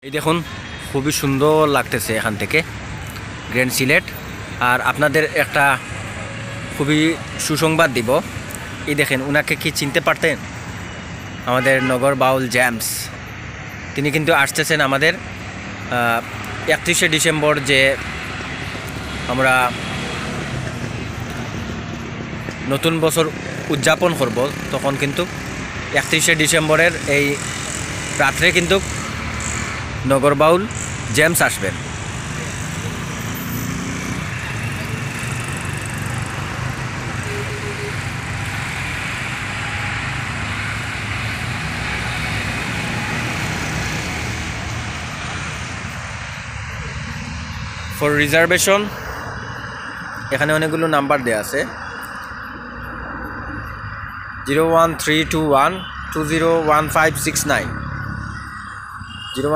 এই দেখুন খুবই সুন্দর লাগতেছে এখান থেকে গ্র্যান্ড সিলেট। আর আপনাদের একটা খুবই সুসংবাদ দিব। এই দেখেন, উনাকে কি চিনতে পারতেন? আমাদের নগর বাউল জেমস, তিনি কিন্তু আসতেছেন আমাদের 31শে ডিসেম্বর, যে আমরা নতুন বছর উদযাপন করব, তখন কিন্তু 31শে ডিসেম্বরের এই রাত্রে কিন্তু নগর বাউল জেমস আসবেন। ফর রিজার্ভেশন এখানে অনেকগুলো নাম্বার দেওয়া আছে, 01321201569 01